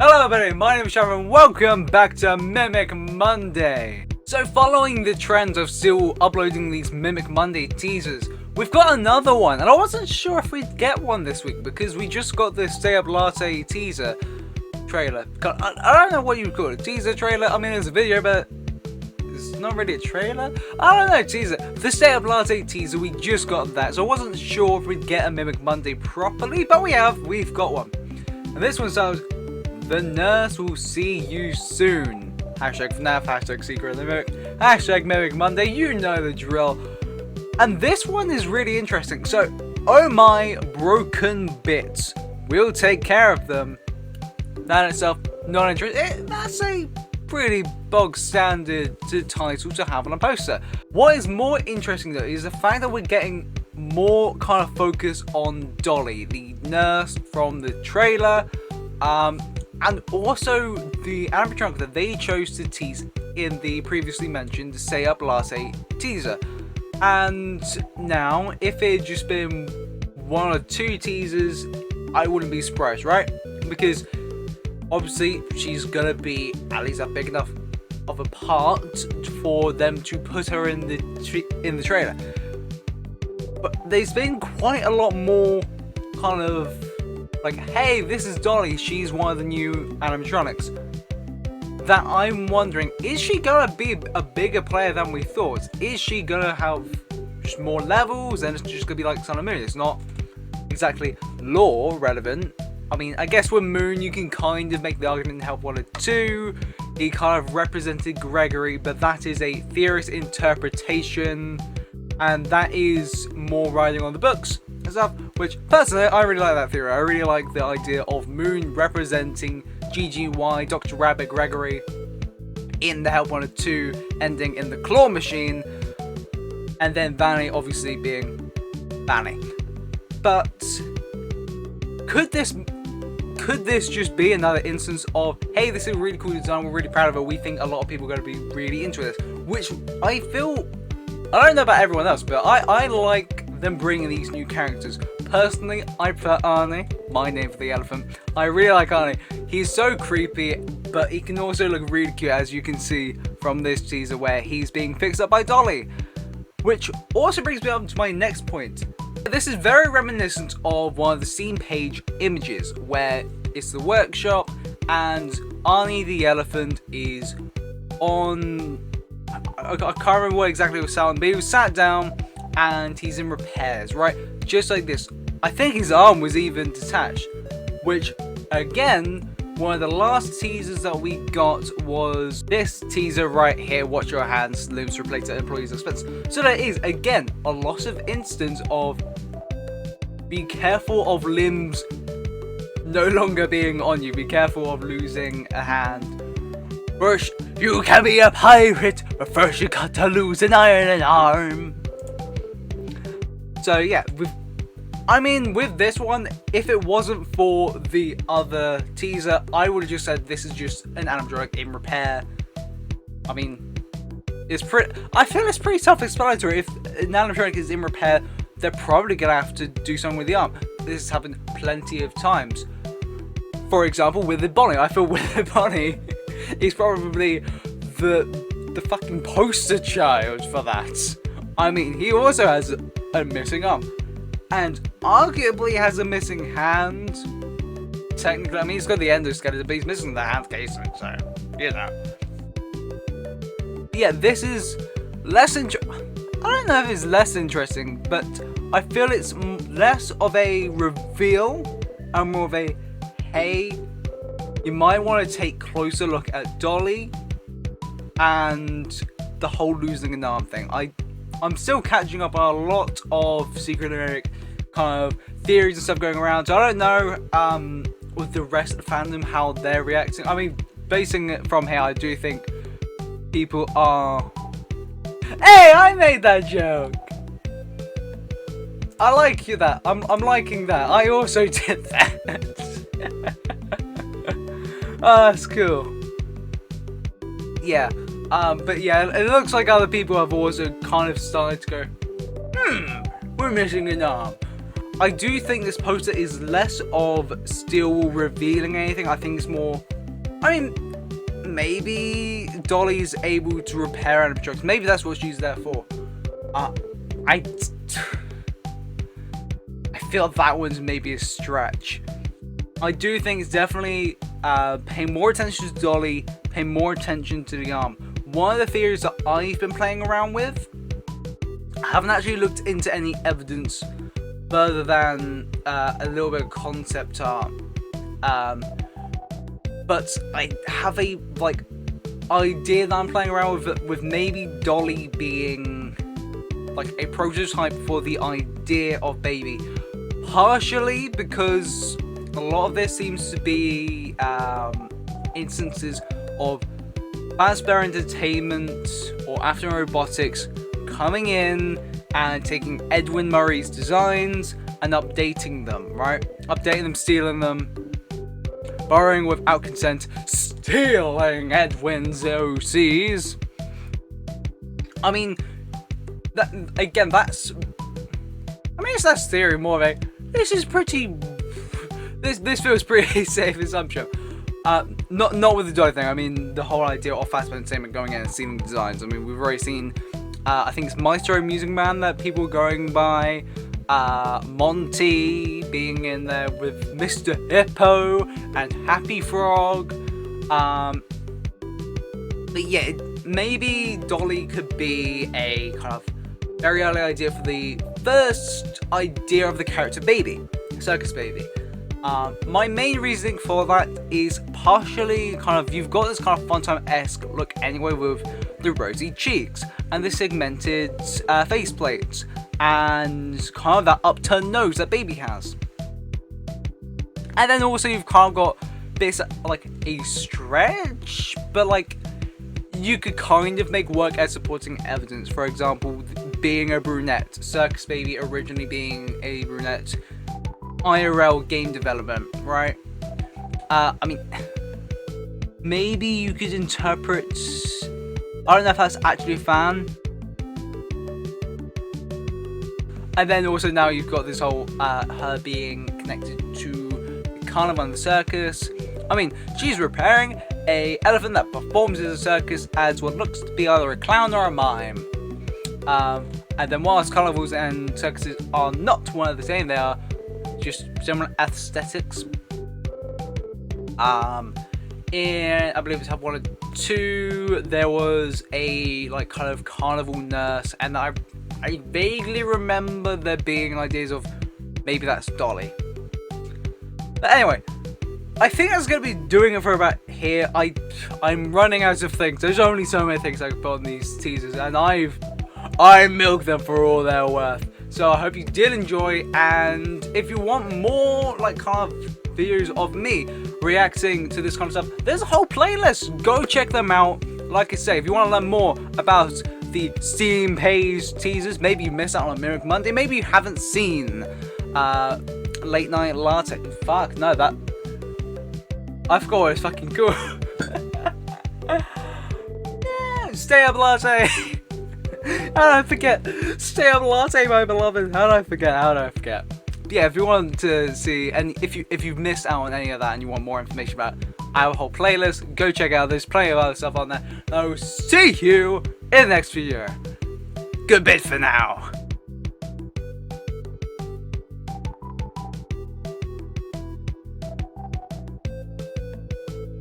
Hello everybody, my name is Sharon and welcome back to Mimic Monday. So following the trend of still uploading these Mimic Monday teasers, we've got another one, and I wasn't sure if we'd get one this week because we just got this Stay Up Latte teaser trailer. I don't know what you would call it, a teaser trailer. I mean, it's a video, but it's not really a trailer. I don't know, teaser. The Stay Up Latte teaser, we just got that, so I wasn't sure if we'd get a Mimic Monday properly, but we've got one. And this one sounds, "The nurse will see you soon." Hashtag FNAF, hashtag Secret of the Mimic, hashtag Mimic Monday, you know the drill. And this one is really interesting. So, oh my broken bits, we'll take care of them. That in itself, not interesting. That's a pretty bog standard title to have on a poster. What is more interesting though is the fact that we're getting more kind of focus on Dolly, the nurse from the trailer. And also the animatronic that they chose to tease in the previously mentioned Stay Up Latte teaser. And now, if it had just been one or two teasers, I wouldn't be surprised, right? Because obviously she's gonna be at least a big enough of a part for them to put her in the trailer. But there's been quite a lot more kind of like, hey, this is Dolly, she's one of the new animatronics. That I'm wondering, is she gonna be a bigger player than we thought? Is she gonna have just more levels and it's just gonna be like Sun and Moon? It's not exactly lore relevant. I mean, I guess with Moon you can kind of make the argument in Help 1 and 2. He kind of represented Gregory, but that is a theorist interpretation. And that is more riding on the books and stuff, which personally I really like that theory. I really like the idea of Moon representing GGY, Dr. Rabbit, Gregory in the Help 1 and 2 ending in the claw machine, and then Vanny obviously being Vanny. But could this just be another instance of, hey, this is a really cool design, we're really proud of it, we think a lot of people are going to be really into this, which I feel, I don't know about everyone else, but I like them bringing these new characters. Personally, I prefer Arnie, my name for the elephant. I really like Arnie. He's so creepy, but he can also look really cute, as you can see from this teaser where he's being fixed up by Dolly. Which also brings me up to my next point. This is very reminiscent of one of the scene page images where it's the workshop and Arnie the elephant is on, I can't remember what exactly was sound, but he was sat down and he's in repairs, right? Just like this. I think his arm was even detached, which again, one of the last teasers that we got was this teaser right here, watch your hands, limbs replaced at employees' expense. So there is, again, a lot of instance of be careful of limbs no longer being on you, be careful of losing a hand. First, you can be a pirate, but first you got to lose an iron arm. So yeah, with this one, if it wasn't for the other teaser, I would have just said this is just an animatronic in repair. I mean, I feel it's pretty self-explanatory. If an animatronic is in repair, they're probably gonna have to do something with the arm. This has happened plenty of times. For example, with the Bonnie, I feel with the Bonnie, he's probably the fucking poster child for that. I mean, he also has a missing arm, and arguably has a missing hand. Technically, I mean, he's got the endoskeleton, but he's missing the hand casing, so, you know. Yeah, this is less I don't know if it's less interesting, but I feel it's less of a reveal and more of a, hey, you might want to take a closer look at Dolly and the whole losing an arm thing. I'm still catching up on a lot of Secret Lyric kind of theories and stuff going around, so I don't know with the rest of the fandom how they're reacting. I mean, basing it from here, I do think people are... Hey, I made that joke! I like you that. I'm liking that. I also did that. Oh, that's cool. Yeah. But yeah, it looks like other people have also kind of started to go, we're missing an arm. I do think this poster is less of still revealing anything. I think it's more, I mean, maybe Dolly's able to repair animatronics. Maybe that's what she's there for. I feel that one's maybe a stretch. I do think it's definitely paying more attention to Dolly, paying more attention to the arm. One of the theories that I've been playing around with, I haven't actually looked into any evidence further than a little bit of concept art. But I have a idea that I'm playing around with maybe Dolly being like a prototype for the idea of Baby. Partially because a lot of this seems to be instances of Fazbear Entertainment or Afternoon Robotics coming in and taking Edwin Murray's designs and updating them, right? Updating them, stealing them, borrowing without consent, stealing Edwin's OCs. I mean, that's it's less theory, more of a, this feels pretty safe assumption. Not with the Dolly thing. I mean, the whole idea of Fazbear Entertainment going in and stealing designs. I mean, we've already seen, I think it's Maestro Music Man that people are going by, Monty being in there with Mr. Hippo and Happy Frog. But yeah, maybe Dolly could be a kind of very early idea for the first idea of the character Baby, Circus Baby. My main reasoning for that is partially kind of, you've got this kind of Funtime-esque look anyway with the rosy cheeks and the segmented faceplates and kind of that upturned nose that Baby has. And then also you've kind of got this like a stretch, but like you could kind of make work as supporting evidence. For example, being a brunette, Circus Baby originally being a brunette, IRL game development, right? I mean, maybe you could interpret, I don't know if that's actually a fan. And then also now you've got this whole, her being connected to Carnival and the circus. I mean, she's repairing a elephant that performs in a circus as what looks to be either a clown or a mime. And then whilst carnivals and circuses are not one of the same, they are just similar aesthetics. In, I believe it's Hub 1 or 2, there was a like kind of carnival nurse, and I vaguely remember there being ideas of maybe that's Dolly. But anyway, I think that's going to be doing it for about here. I'm running out of things. There's only so many things I can put on these teasers, and I milked them for all they're worth. So I hope you did enjoy, and if you want more like kind of videos of me reacting to this kind of stuff, there's a whole playlist. Go check them out. Like I say, if you want to learn more about the Steam page teasers, maybe you missed out on a Mimic Monday, maybe you haven't seen Late Night Latte. Fuck, no, that I forgot what it's fucking cool. Yeah, Stay Up Latte. How did I forget? Stay Up Latte, my beloved. How did I forget? Yeah, if you want to see, and if you've missed out on any of that and you want more information about our whole playlist, go check out. There's plenty of other stuff on there. And I will see you in the next video. Good bit for now.